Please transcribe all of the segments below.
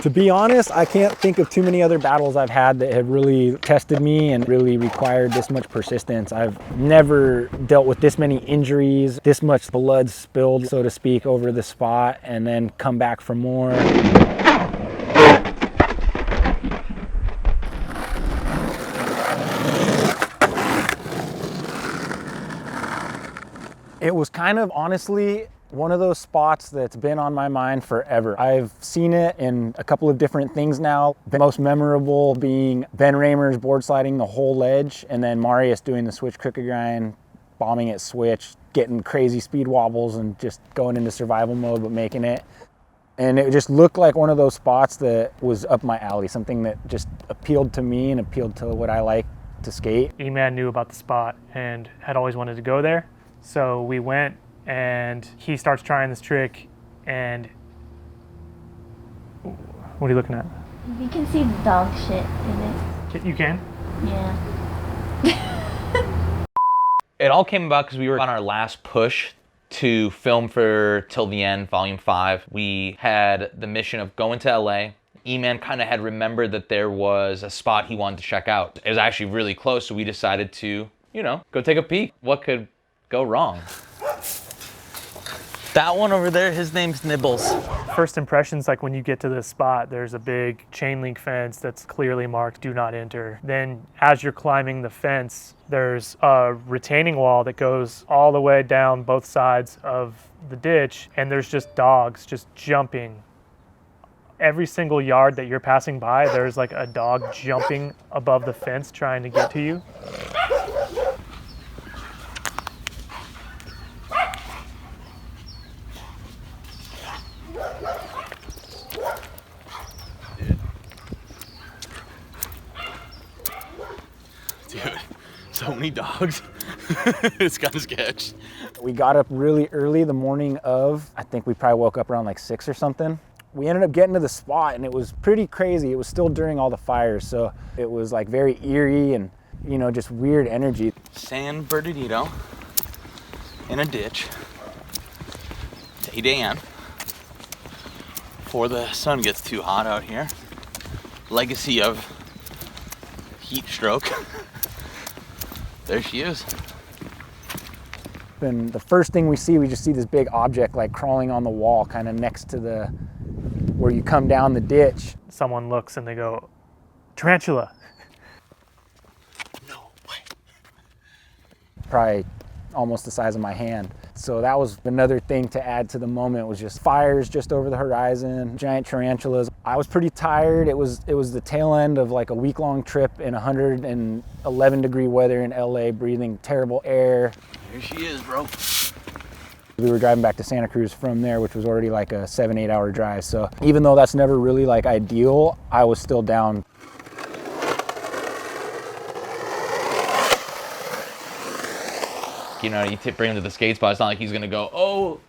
To be honest, I can't think of too many other battles I've had that have really tested me and really required this much persistence. I've never dealt with this many injuries, this much blood spilled, so to speak, over the spot, and then come back for more. It was kind of, honestly, one of those spots that's been on my mind forever. I've seen it in a couple of different things now. The most memorable being Ben Raymer's board sliding the whole ledge, and then Marius doing the switch crooked grind, bombing at switch, getting crazy speed wobbles and just going into survival mode, but making it. And it just looked like one of those spots that was up my alley, something that just appealed to me and appealed to what I like to skate. E-Man knew about the spot and had always wanted to go there. So we went, and he starts trying this trick, and what are you looking at? You can see the dog shit in it. You can? Yeah. It all came about because we were on our last push to film for Till the End, Volume 5. We had the mission of going to LA. E-Man kind of had remembered that there was a spot he wanted to check out. It was actually really close, so we decided to, you know, go take a peek. What could go wrong? That one over there, his name's Nibbles. First impressions, like when you get to this spot, there's a big chain link fence that's clearly marked do not enter. Then as you're climbing the fence, there's a retaining wall that goes all the way down both sides of the ditch, and there's just dogs just jumping. Every single yard that you're passing by, there's like a dog jumping above the fence trying to get to you. Dude, so many dogs. It's kind of sketch. We got up really early the morning of, I think we probably woke up around like 6 or something. We ended up getting to the spot, and it was pretty crazy. It was still during all the fires, so it was like very eerie and, you know, just weird energy. San Bernardino in a ditch, day Dan, before the sun gets too hot out here. Legacy of heat stroke. There she is. And the first thing we see, we just see this big object like crawling on the wall, kind of next to the, where you come down the ditch. Someone looks and they go, tarantula. No way. Probably almost the size of my hand. So that was another thing to add to the moment, was just fires just over the horizon, giant tarantulas. I was pretty tired. It was the tail end of like a week-long trip in 111-degree weather in LA, breathing terrible air. Here she is, bro. We were driving back to Santa Cruz from there, which was already like a 7-8 hour drive. So even though that's never really like ideal, I was still down. You know, you bring him to the skate spot, it's not like he's gonna go, oh,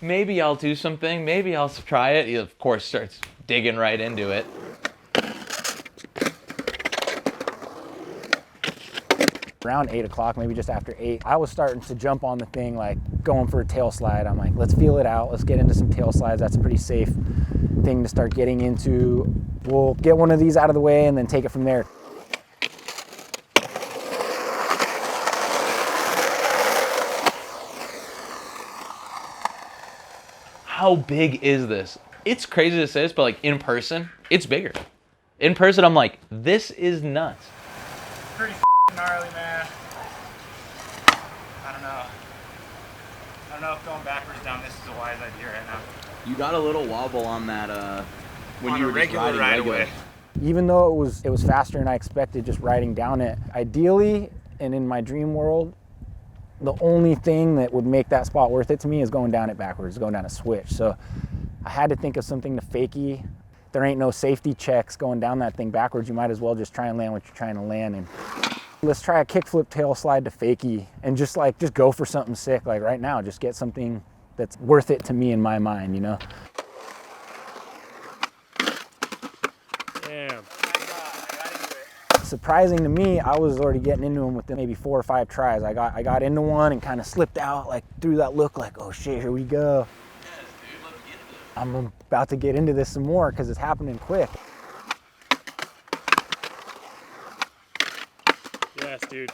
maybe I'll do something, maybe I'll try it. He, of course, starts digging right into it. Around 8 o'clock, maybe just after 8, I was starting to jump on the thing, like going for a tail slide. I'm like, let's feel it out. Let's get into some tail slides. That's a pretty safe thing to start getting into. We'll get one of these out of the way and then take it from there. How big is this? It's crazy to say this, but like in person, it's bigger. In person, I'm like, this is nuts. Pretty gnarly, man. I don't know if going backwards down this is a wise idea right now. You got a little wobble on that when On you a were just regular riding ride regular. away. Even though it was faster than I expected just riding down it, ideally, and in my dream world, the only thing that would make that spot worth it to me is going down it backwards, going down a switch. So I had to think of something to fakie. There ain't no safety checks going down that thing backwards. You might as well just try and land what you're trying to land. And let's try a kickflip tail slide to fakie and just go for something sick. Like right now, just get something that's worth it to me in my mind, you know? Damn. Surprising to me, I was already getting into them within maybe 4 or 5 tries. I got into one and kind of slipped out, like threw that look like, oh shit, here we go. I'm about to get into this some more because it's happening quick. Yes, dude.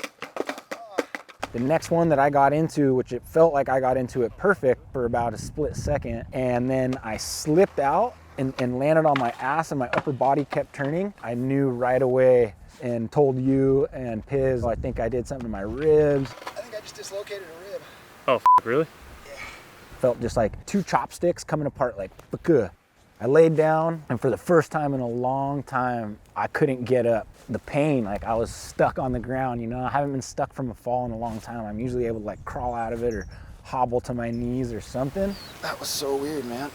The next one that I got into, which it felt like I got into it perfect for about a split second, and then I slipped out and landed on my ass and my upper body kept turning. I knew right away and told you and Piz, I think I did something to my ribs. I think I just dislocated a rib. Oh, really? Felt just like two chopsticks coming apart like fuck. I laid down, and for the first time in a long time, I couldn't get up. The pain, like I was stuck on the ground, you know? I haven't been stuck from a fall in a long time. I'm usually able to like crawl out of it or hobble to my knees or something. That was so weird, man.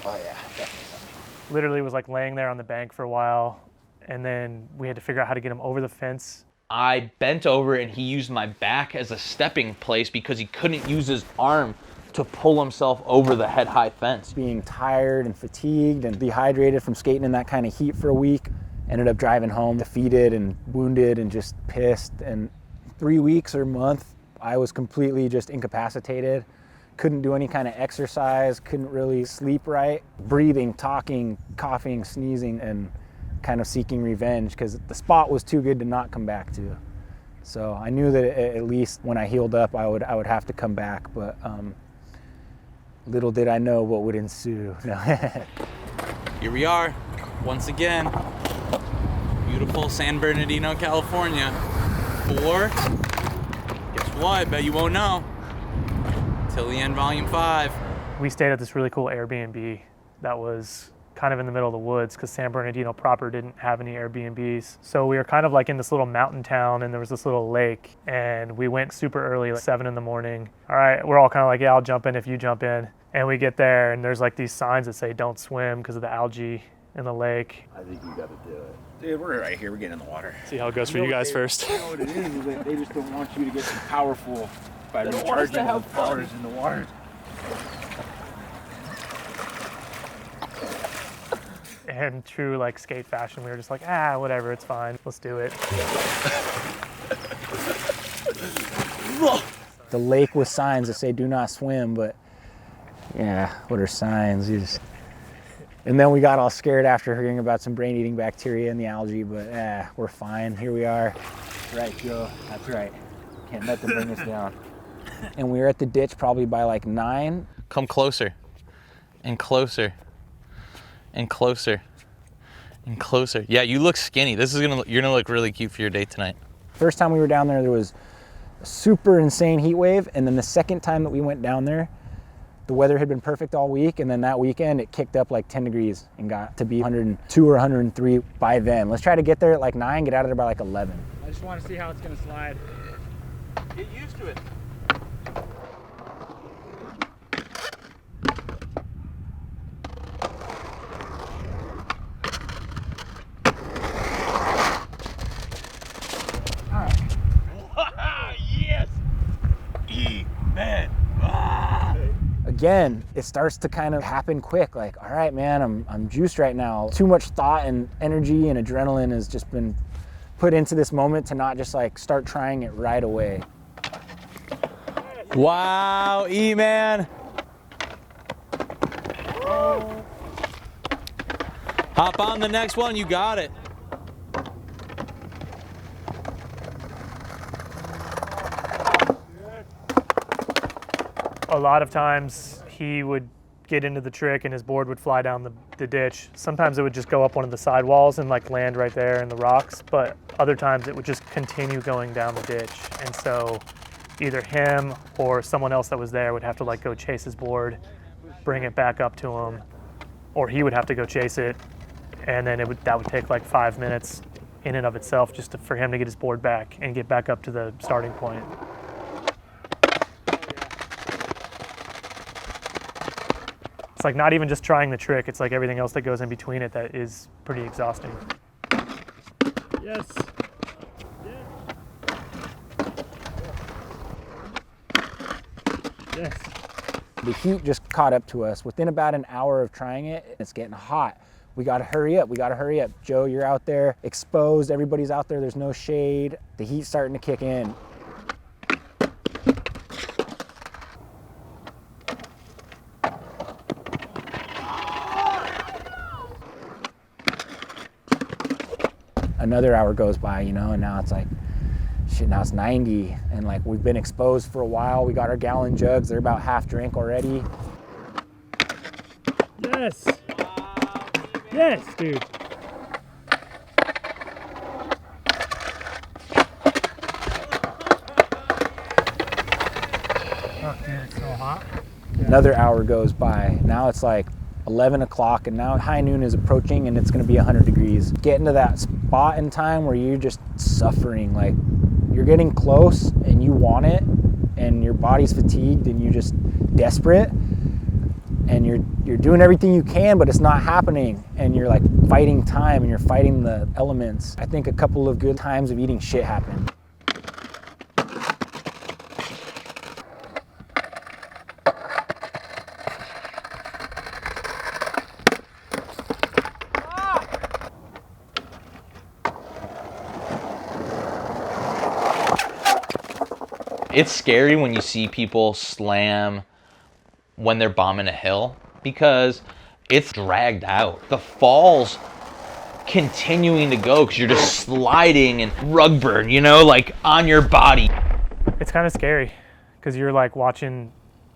Oh yeah, definitely something. Literally was like laying there on the bank for a while, and then we had to figure out how to get him over the fence. I bent over and he used my back as a stepping place because he couldn't use his arm to pull himself over the head-high fence. Being tired and fatigued and dehydrated from skating in that kind of heat for a week, ended up driving home defeated and wounded and just pissed. And 3 weeks or a month, I was completely just incapacitated. Couldn't do any kind of exercise, couldn't really sleep right. Breathing, talking, coughing, sneezing, and kind of seeking revenge because the spot was too good to not come back to. So I knew that at least when I healed up, I would have to come back, but little did I know what would ensue. Here we are, once again. Beautiful San Bernardino, California. For, guess what? Bet you won't know. Till the End, Volume 5. We stayed at this really cool Airbnb that was kind of in the middle of the woods because San Bernardino proper didn't have any Airbnbs. So we were kind of like in this little mountain town, and there was this little lake, and we went super early, like 7 in the morning. All right, we're all kind of like, yeah, I'll jump in if you jump in. And we get there, and there's like these signs that say don't swim because of the algae in the lake. I think you gotta do it. Dude, we're right here. We're getting in the water. See how it goes for you guys first. You know what it is that they just don't want you to get too powerful by recharging the powers in the water. And true like skate fashion, we were just like, whatever, it's fine, let's do it. The lake with signs that say do not swim, but yeah, what are signs? And then we got all scared after hearing about some brain-eating bacteria in the algae, but we're fine. Here we are. Right, Joe. That's right. Can't let them bring us down. And we were at the ditch probably by like 9. Come closer and closer and closer and closer. Yeah, you look skinny. You're gonna look really cute for your date tonight. First time we were down there was a super insane heat wave, and then the second time that we went down there, the weather had been perfect all week, and then that weekend it kicked up like 10 degrees and got to be 102 or 103 by then. Let's try to get there at like 9, get out of there by like 11. I just want to see how it's going to slide. Get used to it. Yes! E-Man! Again, it starts to kind of happen quick. Like, all right, man, I'm juiced right now. Too much thought and energy and adrenaline has just been put into this moment to not just like start trying it right away. Wow, E-Man! Hop on the next one, you got it. A lot of times he would get into the trick and his board would fly down the ditch. Sometimes it would just go up one of the side walls and like land right there in the rocks, but other times it would just continue going down the ditch. And so either him or someone else that was there would have to like go chase his board, bring it back up to him, or he would have to go chase it. And then that would take like 5 minutes in and of itself just for him to get his board back and get back up to the starting point. It's like not even just trying the trick, it's like everything else that goes in between it that is pretty exhausting. Yes. Yes. The heat just caught up to us. Within about an hour of trying it, it's getting hot. We gotta hurry up, Joe, you're out there exposed, everybody's out there, there's no shade. The heat's starting to kick in. another hour goes by, you know, and now it's like, shit, now it's 90. And like, we've been exposed for a while. We got our gallon jugs. They're about half drink already. Yes. Yes, dude. Oh, dude, it's so hot. Another hour goes by. Now it's like 11 o'clock, and now high noon is approaching, and it's gonna be 100 degrees. Getting to that spot in time where you're just suffering, like you're getting close and you want it, and your body's fatigued and you're just desperate, and you're doing everything you can, but it's not happening, and you're like fighting time and you're fighting the elements. I think a couple of good times of eating shit happened. It's scary when you see people slam when they're bombing a hill because it's dragged out. The fall's continuing to go because you're just sliding and rug burn, you know, like on your body. It's kind of scary because you're like watching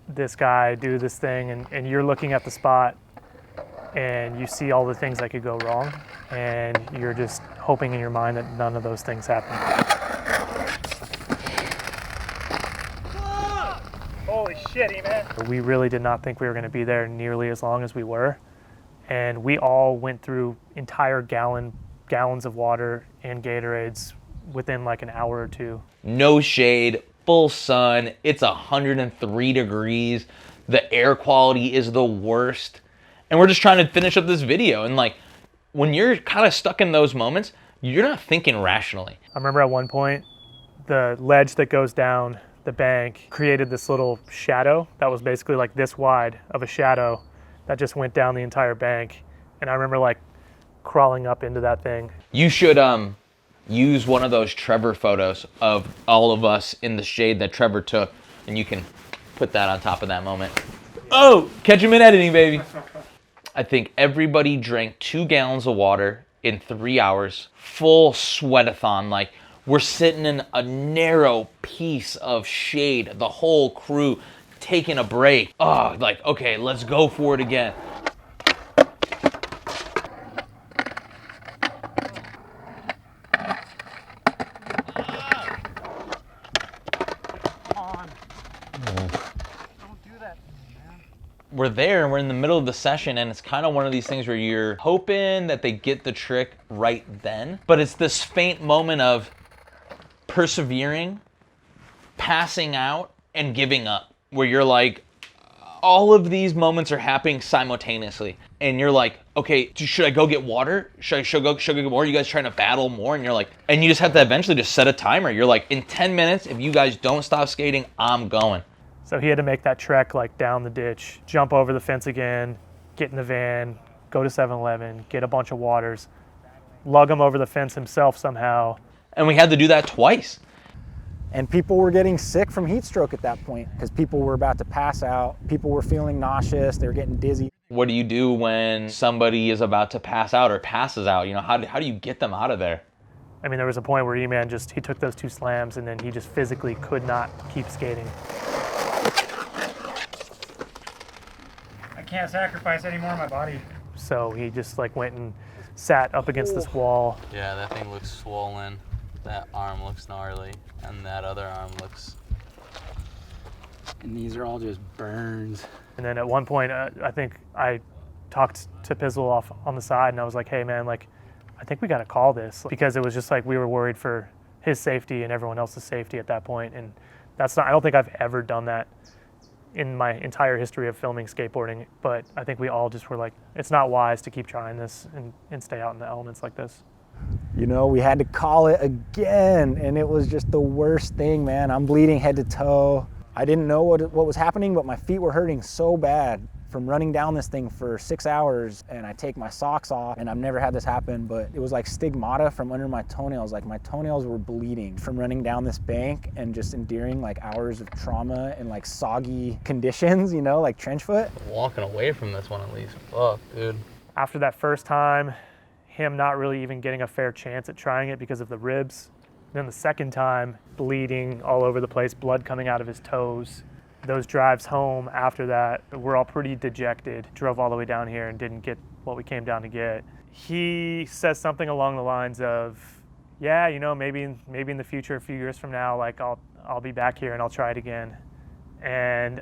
this guy do this thing, and you're looking at the spot and you see all the things that could go wrong, and you're just hoping in your mind that none of those things happen. Holy shit, man. We really did not think we were going to be there nearly as long as we were, and we all went through entire gallons of water and Gatorades within like an hour or two. No shade, full sun, it's 103 degrees, the air quality is the worst, and we're just trying to finish up this video. And like, when you're kind of stuck in those moments, you're not thinking rationally. I remember at one point, the ledge that goes down the bank created this little shadow that was basically like this wide of a shadow that just went down the entire bank. And I remember like crawling up into that thing. You should use one of those Trevor photos of all of us in the shade that Trevor took, and you can put that on top of that moment. Oh, catch him in editing, baby. I think everybody drank 2 gallons of water in 3 hours, full sweatathon. Like, we're sitting in a narrow piece of shade, the whole crew taking a break. Oh, like, okay, let's go for it again. We're there and we're in the middle of the session, and it's kind of one of these things where you're hoping that they get the trick right then, but it's this faint moment of persevering, passing out, and giving up, where you're like, all of these moments are happening simultaneously, and you're like, okay, should I go get water? Should I go get more? You guys trying to battle more? And you're like, and you just have to eventually just set a timer. You're like, in 10 minutes, if you guys don't stop skating, I'm going. So he had to make that trek like down the ditch, jump over the fence again, get in the van, go to 7-Eleven, get a bunch of waters, lug them over the fence himself somehow. And we had to do that twice. And people were getting sick from heat stroke at that point because people were about to pass out. People were feeling nauseous. They were getting dizzy. What do you do when somebody is about to pass out or passes out? You know, how do you get them out of there? I mean, there was a point where E-Man he took those 2 slams and then he just physically could not keep skating. I can't sacrifice any more of my body. So he just like went and sat up against this wall. Yeah, that thing looks swollen. That arm looks gnarly, and that other arm looks... And these are all just burns. And then at one point, I think I talked to Pizzle off on the side, and I was like, hey man, like, I think we got to call this, because it was just like we were worried for his safety and everyone else's safety at that point. And that's not, I don't think I've ever done that in my entire history of filming skateboarding, but I think we all just were like, it's not wise to keep trying this and stay out in the elements like this. You know, we had to call it again, and it was just the worst thing, man. I'm bleeding head to toe. I didn't know what was happening, but my feet were hurting so bad from running down this thing for 6 hours, and I take my socks off, and I've never had this happen, but it was like stigmata from under my toenails. Like, my toenails were bleeding from running down this bank and just enduring like hours of trauma and like soggy conditions, you know, like trench foot. Walking away from this one at least. Fuck, dude. After that first time, him not really even getting a fair chance at trying it because of the ribs. Then the second time, bleeding all over the place, blood coming out of his toes. Those drives home after that, we're all pretty dejected. Drove all the way down here and didn't get what we came down to get. He says something along the lines of, yeah, you know, maybe in the future, a few years from now, like I'll be back here and I'll try it again. And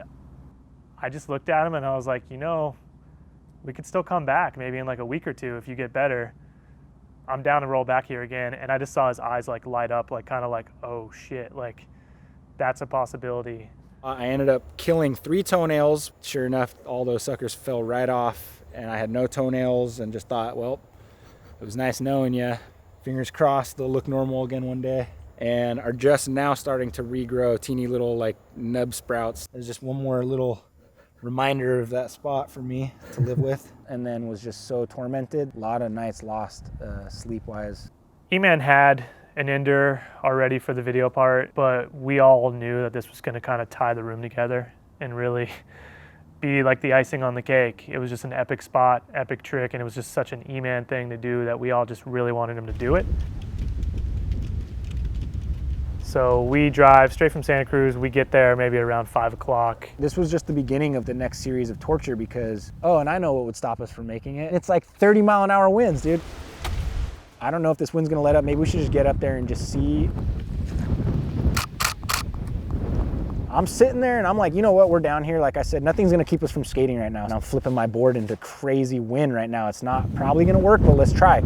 I just looked at him and I was like, you know, we could still come back maybe in like a week or two if you get better. I'm down to roll back here again. And I just saw his eyes like light up, like kind of like, oh shit, like that's a possibility. I ended up killing 3 toenails. Sure enough, all those suckers fell right off and I had no toenails and just thought, well, it was nice knowing you. Fingers crossed they'll look normal again one day. And are just now starting to regrow teeny little like nub sprouts. There's just one more little reminder of that spot for me to live with. And then was just so tormented. A lot of nights lost sleep-wise. E-Man had an ender already for the video part, but we all knew that this was going to kind of tie the room together and really be like the icing on the cake. It was just an epic spot, epic trick, and it was just such an E-Man thing to do that we all just really wanted him to do it. So we drive straight from Santa Cruz. We get there maybe around 5 o'clock. This was just the beginning of the next series of torture because, oh, and I know what would stop us from making it. It's like 30-mile-an-hour winds, dude. I don't know if this wind's gonna let up. Maybe we should just get up there and just see. I'm sitting there and I'm like, you know what, we're down here. Like I said, nothing's gonna keep us from skating right now. And I'm flipping my board into crazy wind right now. It's not probably gonna work, but let's try.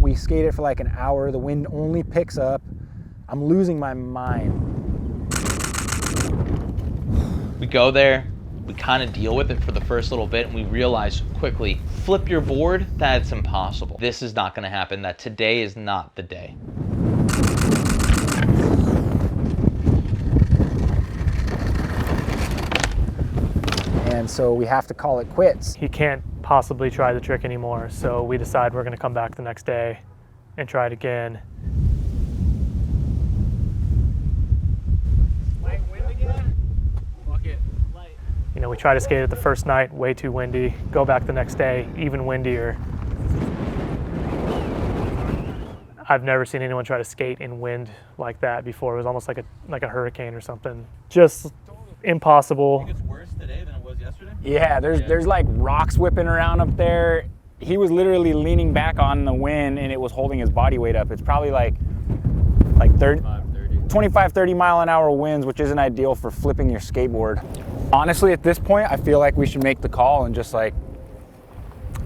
We skated for like an hour. The wind only picks up. I'm losing my mind. We go there, we kind of deal with it for the first little bit, and we realize quickly, flip your board, that's impossible. This is not gonna happen, that today is not the day. And so we have to call it quits. He can't possibly try the trick anymore, so we decide we're gonna come back the next day and try it again. You know, we try to skate it the first night, way too windy. Go back the next day, even windier. I've never seen anyone try to skate in wind like that before. It was almost like a hurricane or something. Just impossible. I think it's worse today than it was yesterday? Yeah, there's like rocks whipping around up there. He was literally leaning back on the wind and it was holding his body weight up. It's probably like 25, 30 mile an hour winds, which isn't ideal for flipping your skateboard. Honestly, at this point, I feel like we should make the call and just like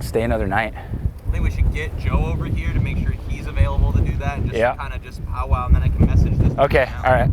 stay another night. I think we should get Joe over here to make sure he's available to do that and just kind of just powwow, and then I can message this. Okay, all right.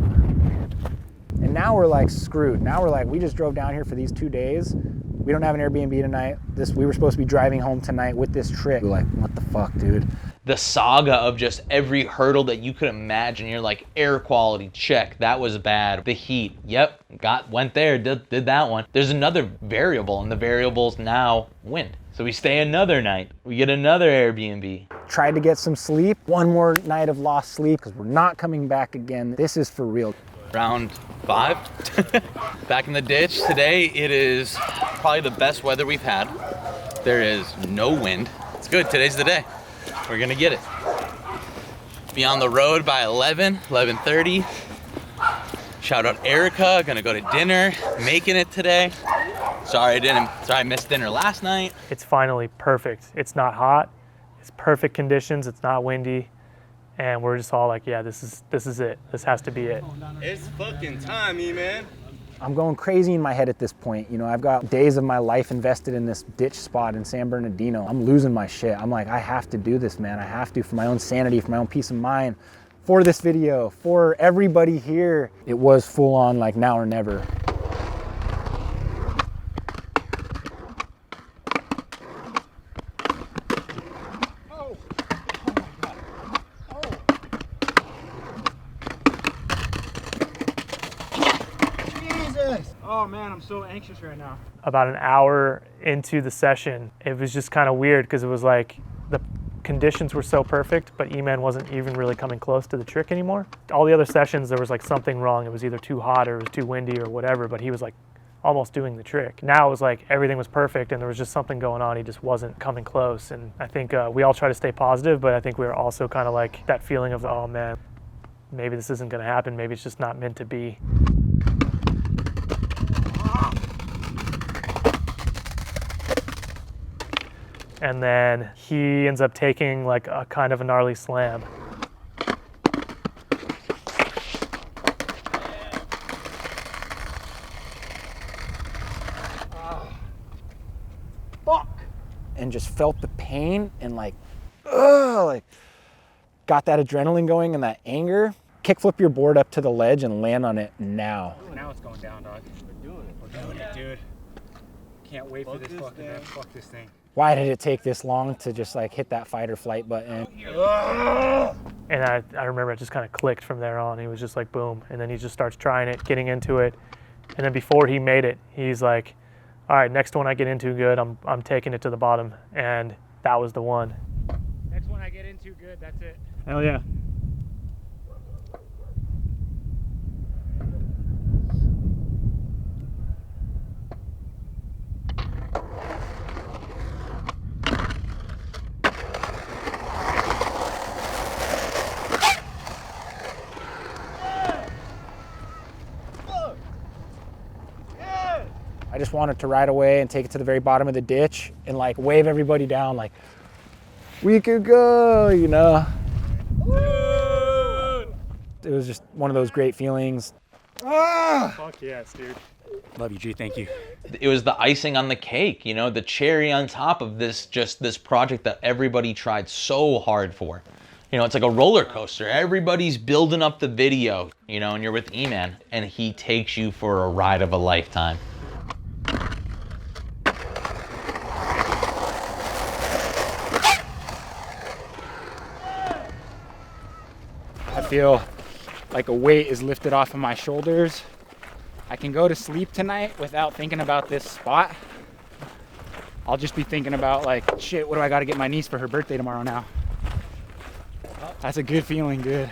And now we're like screwed. Now we're like, we just drove down here for these 2 days. We don't have an Airbnb tonight. We were supposed to be driving home tonight with this trip. We're like, what the fuck, dude? The saga of just every hurdle that you could imagine. You're like, air quality, check, that was bad. The heat, yep, went there, did that one. There's another variable, and the variable's now wind. So we stay another night. We get another Airbnb. Tried to get some sleep. One more night of lost sleep because we're not coming back again. This is for real. Round 5, back in the ditch. Today it is probably the best weather we've had. There is no wind. It's good, today's the day. We're gonna get it. Be on the road by 11:30. Shout out Erica, gonna go to dinner, making it today. Sorry I missed dinner last night. It's finally perfect. It's not hot, it's perfect conditions, it's not windy. And we're just all like, yeah, this is it. This has to be it. It's fucking time, E-Man. I'm going crazy in my head at this point. You know, I've got days of my life invested in this ditch spot in San Bernardino. I'm losing my shit. I'm like, I have to do this, man. I have to, for my own sanity, for my own peace of mind, for this video, for everybody here. It was full on like now or never. Oh man, I'm so anxious right now. About an hour into the session, it was just kind of weird because it was like the conditions were so perfect, but E-Man wasn't even really coming close to the trick anymore. All the other sessions, there was like something wrong. It was either too hot or it was too windy or whatever, but he was like almost doing the trick. Now it was like everything was perfect and there was just something going on. He just wasn't coming close. And I think we all try to stay positive, but I think we were also kind of like that feeling of, oh man, maybe this isn't gonna happen. Maybe it's just not meant to be. And then he ends up taking like a kind of a gnarly slam. And just felt the pain and like, like got that adrenaline going and that anger. Kickflip your board up to the ledge and land on it now. Now it's going down, dog. We're doing it. We're doing it, dude. Can't wait for this fucking event. Fuck this thing. Why did it take this long to just like hit that fight or flight button? And I remember it just kind of clicked from there on. He was just like, boom. And then he just starts trying it, getting into it. And then before he made it, he's like, all right, next one I get into good, I'm taking it to the bottom. And that was the one. Next one I get into good, that's it. Hell yeah. I just wanted to ride away and take it to the very bottom of the ditch and like wave everybody down like, we could go, you know? It was just one of those great feelings. Fuck yes, dude. Love you, G, thank you. It was the icing on the cake, you know, the cherry on top of this project that everybody tried so hard for. You know, it's like a roller coaster. Everybody's building up the video, you know, and you're with E-Man, and he takes you for a ride of a lifetime. I feel like a weight is lifted off of my shoulders. I can go to sleep tonight without thinking about this spot. I'll just be thinking about like, shit, what do I got to get my niece for her birthday tomorrow now? That's a good feeling, dude.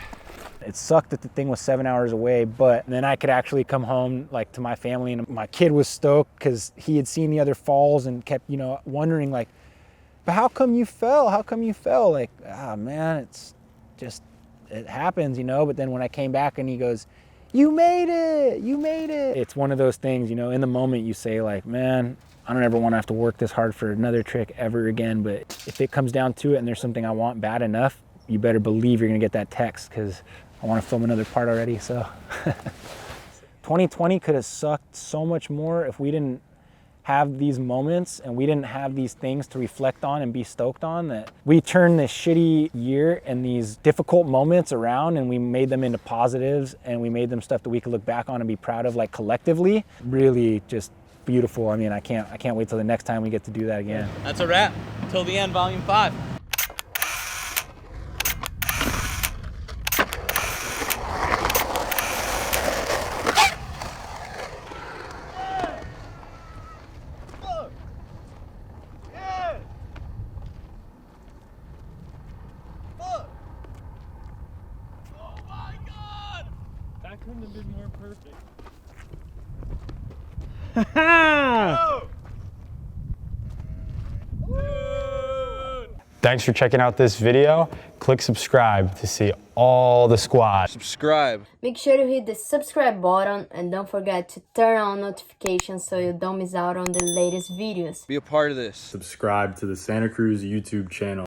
It sucked that the thing was 7 hours away, but then I could actually come home like to my family, and my kid was stoked because he had seen the other falls and kept, you know, wondering like, but how come you fell? How come you fell? Like, ah, man, it's just, it happens, you know? But then when I came back and he goes, you made it, you made it. It's one of those things, you know, in the moment you say like, man, I don't ever want to have to work this hard for another trick ever again. But if it comes down to it and there's something I want bad enough, you better believe you're gonna get that text because I want to film another part already, so. 2020 could have sucked so much more if we didn't have these moments and we didn't have these things to reflect on and be stoked on, that we turned this shitty year and these difficult moments around and we made them into positives and we made them stuff that we could look back on and be proud of, like collectively. Really just beautiful. I mean, I can't wait till the next time we get to do that again. That's a wrap. Till the End, Volume 5. Couldn't have been more perfect. Thanks for checking out this video. Click subscribe to see all the squad. Subscribe. Make sure to hit the subscribe button and don't forget to turn on notifications so you don't miss out on the latest videos. Be a part of this. Subscribe to the Santa Cruz YouTube channel.